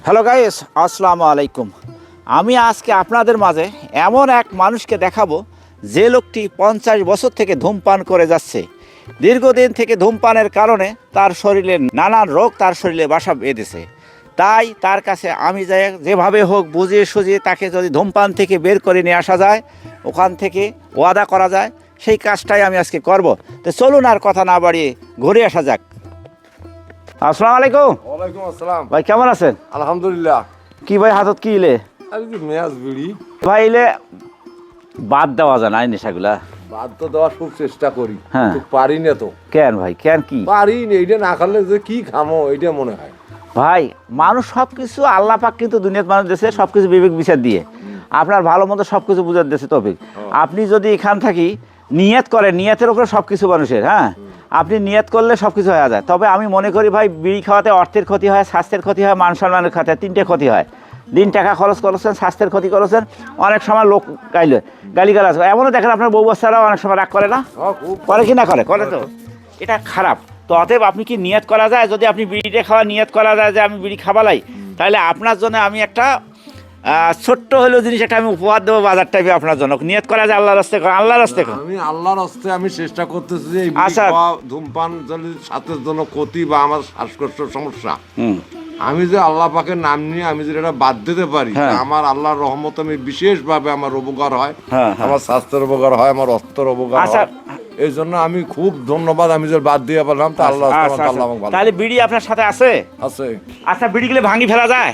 Hello guys, আসসালামু আলাইকুম। আমি আজকে আপনাদের মাঝে এমন এক মানুষকে দেখাবো যে লোকটি 50 বছর থেকে ধূমপান করে যাচ্ছে। দীর্ঘদিন থেকে ধূমপানের কারণে তার শরীরে নানান রোগ তার শরীরে বাসা বেঁধেছে। তাই তার কাছে আমি যাই, যেভাবে হোক বুঝিয়ে সুঝিয়ে তাকে যদি ধূমপান থেকে বের করে নিয়ে আসা যায়, ওখান থেকে ওয়াদা করা যায়, সেই কাজটাই আমি আজকে করব। তো চলুন আর কথা না বাড়িয়ে ঘুরে আসা যাক। আসসালামু আলাইকুম। ওয়ালাইকুম আসসালাম। ভাই কেমন আছেন? আলহামদুলিল্লাহ। কি ভাই হাতত কি ইলে? আরে কি মেয়াজ বিড়ি ভাই ইলে বাদ দেওয়া যায় না এই নেশাগুলা? বাদ তো দেওয়ার খুব চেষ্টা করি, হ্যাঁ। কিন্তু পারি না তো। কেন ভাই, কেন কি? পারি না, এইটা না খালে যে কি খামো এইটা মনে হয়। ভাই মানুষ সব কিছু আল্লাহ পাক কিন্তু দুনিয়ার মানুষ দেশে সব কিছু বিবেক বিচার দিয়ে আপনার ভালো মন্দ সব কিছু বুঝার দেশে তৌফিক। আপনি যদি এখান থাকি নিয়ত করেন, নিয়তের উপরে সব কিছু মানুষের, হ্যাঁ, আপনি নিয়ত করলে সব কিছু হয়ে যায়। তবে আমি মনে করি ভাই, বিড়ি খাওয়াতে অর্থের ক্ষতি হয়, স্বাস্থ্যের ক্ষতি হয়, মান সম্মানের ক্ষতি হয়, তিনটে ক্ষতি হয়। দিন টাকা খরচ করেছেন, স্বাস্থ্যের ক্ষতি করেছেন, অনেক সময় লোক গালিগালাজ এমনও দেখেন আপনার বউ বাচ্চারাও অনেক সময় রাগ করে না, করে কি না করে? করে তো, এটা খারাপ। তো অতএব আপনি কি নিয়ত করা যায়, যদি আপনি বিড়িটা খাওয়া নিয়ত করা যায় যে আমি বিড়ি খাবালাই, তাহলে আপনার জন্য আমি একটা ছোট্ট হলেও জিনিস একটা আমি উপহার দেবো বাজার টাইপে আপনার জন্য। নিয়ত করা যায় আল্লাহর রাস্তায়, আল্লাহর রাস্তায়। আমি আল্লাহর হস্তে আমি চেষ্টা করতেছি যে এই বিড়ি আচ্ছা। খাওয়া, ধূমপান যদি স্বাস্থ্যের জন্য ক্ষতি বা আমার শ্বাসকষ্টের সমস্যা, আমি যে আল্লাহ পাকের নাম নিয়ে আমি যদি এটা বাদ দিতে পারি, হ্যাঁ। আমার আল্লাহর রহমত আমি বিশেষভাবে আমার উপকার হয়, হ্যাঁ, হ্যাঁ। আমার স্বাস্থ্যের উপকার হয়, আমার অর্থের উপকার আচ্ছা। হয়। এই জন্য আমি খুব ধন্যবাদ, আমি যে বাদ দিয়ে পারলাম তা আল্লাহ আচ্ছা, আল্লাহ আচ্ছা। আমাকে ভালো তাহলে বিড়ি আপনার সাথে আছে? আছে। আচ্ছা, বিড়িগুলো ভাঙি ফেলা যায়?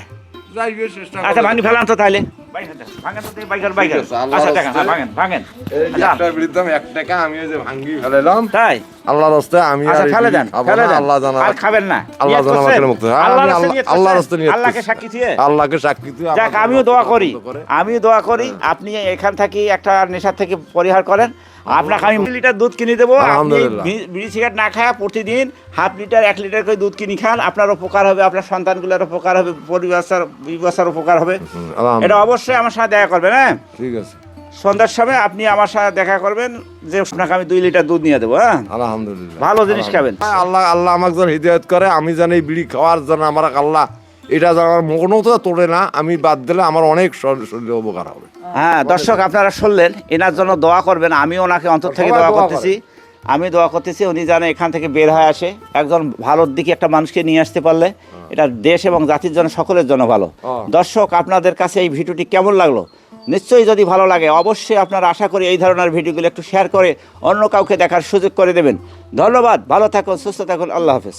যাই হোক, চেষ্টা আচ্ছা, করি। ভাঙি ফেলান তো তাহলে। ভাঙেন তো, ভাঙেন। ঠিক আছে, আল্লাহর আচ্ছা দেখেন, রাস্তায়। ভাঙেন। এই যে আচ্ছা, একটা বিড়ির দাম 1 টাকা, আমি এই যে ভাঙ্গি ফেলাইলাম। তাই? আল্লাহর রাস্তায় আমি আচ্ছা, আর এই ফেলে বিড়ি দেন, খাবো ফেলে না, দেন। আল্লাহ জানা। আর খাবেন না? আল্লাহ নিয়ত জানা করছেন? আমাকে মুক্ত। হ্যাঁ, আমি আল্লাহর রাস্তায় নিয়ত আল্লাহর করছেন? রাস্তায় নিয়ত আল্লাহকে করছি। সাক্ষী দিয়ে? আল্লাহকে সাক্ষী দিয়ে যাক, আমার আমিও দোয়া করি, করে। আপনি এখান থেকে একটা নেশার থেকে পরিহার করেন। আপনাকে আমি লিটার দুধ কিনে দেবো, আপনি আলহামদুলিল্লাহ। বিড়ি সিগারেট না খায় প্রতিদিন হাফ লিটার 1 লিটার করে দুধ কিনে খান, আপনার উপকার হবে, আপনার সন্তানগুলোর উপকার হবে, পরিবারের উপকার হবে। আলহামদুলিল্লাহ। এটা অবশ্যই আমার সাথে দেখা করবেন। হ্যাঁ, ঠিক আছে, সন্ধ্যার সময় আপনি আমার সাথে দেখা করবেন, যে আপনাকে আমি 2 লিটার দুধ নিয়ে দেবো। হ্যাঁ, আলহামদুলিল্লাহ। ভালো জিনিস খাবেন। আল্লাহ আমাকে যেন হিদায়াত করে, আমি যেন এই বিড়ি খাওয়ার জন্য আমার আল্লাহ এটা যেন আমার মনও তো তোলে না, আমি বাদ দিলে আমার অনেক শরীরে উপকার হবে। হ্যাঁ দর্শক, আপনারা শুনলেন, এনার জন্য দোয়া করবেন। আমি ওনাকে অন্তর থেকে সবাই দোয়া দোয়া করতেছি। আমি দোয়া করতেছি উনি যেন এখান থেকে বের হয়ে আসে, একজন ভালোর দিকে একটা মানুষকে নিয়ে আসতে পারলে এটা দেশ এবং জাতির জন্য, সকলের জন্য ভালো। দর্শক, আপনাদের কাছে এই ভিডিওটি কেমন লাগলো? নিশ্চয়ই যদি ভালো লাগে অবশ্যই আপনারা, আশা করি এই ধরনের ভিডিওগুলো একটু শেয়ার করে অন্য কাউকে দেখার সুযোগ করে দেবেন। ধন্যবাদ, ভালো থাকুন, সুস্থ থাকুন, আল্লাহ হাফেজ।